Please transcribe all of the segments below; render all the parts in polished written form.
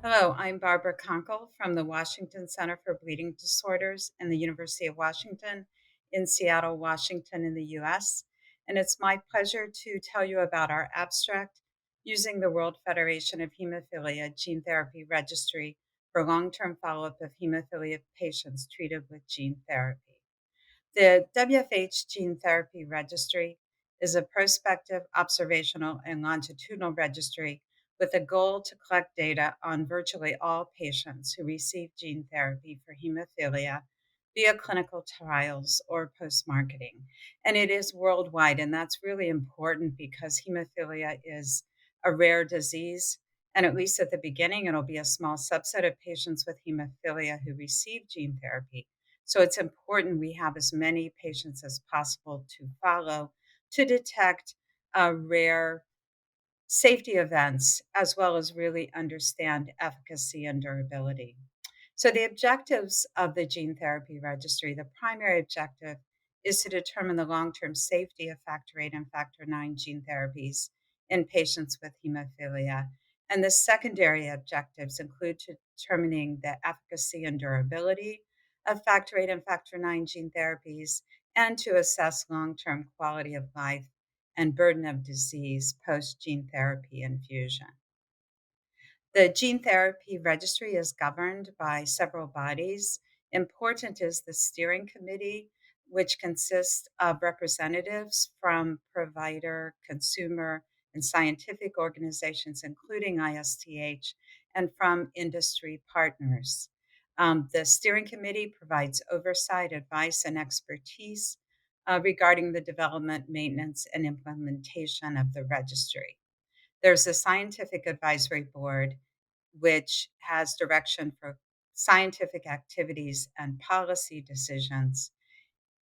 Hello, I'm Barbara Konkle from the Washington Center for Bleeding Disorders in the University of Washington in Seattle, Washington, in the US. And it's my pleasure to tell you about our abstract using the World Federation of Hemophilia Gene Therapy Registry for long-term follow-up of hemophilia patients treated with gene therapy. The WFH Gene Therapy Registry is a prospective, observational, and longitudinal registry with a goal to collect data on virtually all patients who receive gene therapy for hemophilia via clinical trials or post-marketing. And it is worldwide, and that's really important because hemophilia is a rare disease. And at least at the beginning, it'll be a small subset of patients with hemophilia who receive gene therapy. So it's important we have as many patients as possible to follow to detect rare safety events, as well as really understand efficacy and durability. So, the objectives of the gene therapy registry, the primary objective is to determine the long term safety of factor VIII and factor IX gene therapies in patients with hemophilia. And the secondary objectives include determining the efficacy and durability of factor VIII and factor IX gene therapies and to assess long term quality of life and burden of disease post gene therapy infusion. The Gene Therapy Registry is governed by several bodies. Important is the steering committee, which consists of representatives from provider, consumer, and scientific organizations, including ISTH, and from industry partners. The steering committee provides oversight, advice, and expertise regarding the development, maintenance, and implementation of the registry. There's a scientific advisory board which has direction for scientific activities and policy decisions,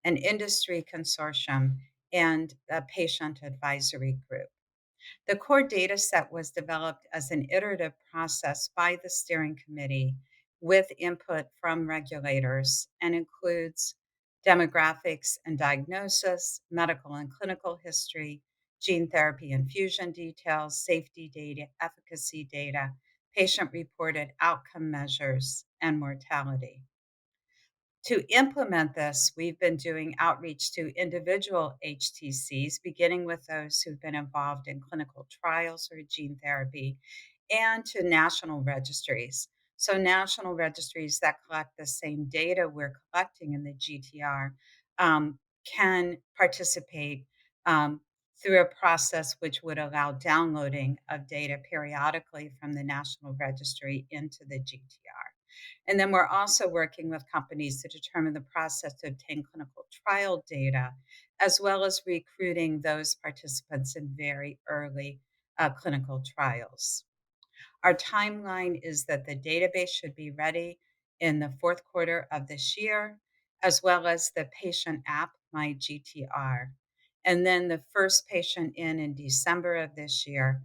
an industry consortium, and a patient advisory group. The core data set was developed as an iterative process by the steering committee with input from regulators and includes demographics and diagnosis, medical and clinical history, gene therapy infusion details, safety data, efficacy data, patient reported outcome measures, and mortality. To implement this, we've been doing outreach to individual HTCs, beginning with those who've been involved in clinical trials or gene therapy, and to national registries. So, national registries that collect the same data we're collecting in the GTR can participate through a process which would allow downloading of data periodically from the national registry into the GTR. And then we're also working with companies to determine the process to obtain clinical trial data, as well as recruiting those participants in very early clinical trials. Our timeline is that the database should be ready in the fourth quarter of this year, as well as the patient app, My GTR. And then the first patient in December of this year,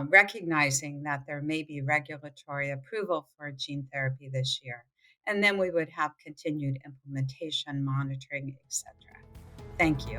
recognizing that there may be regulatory approval for gene therapy this year. And then we would have continued implementation, monitoring, etc. Thank you.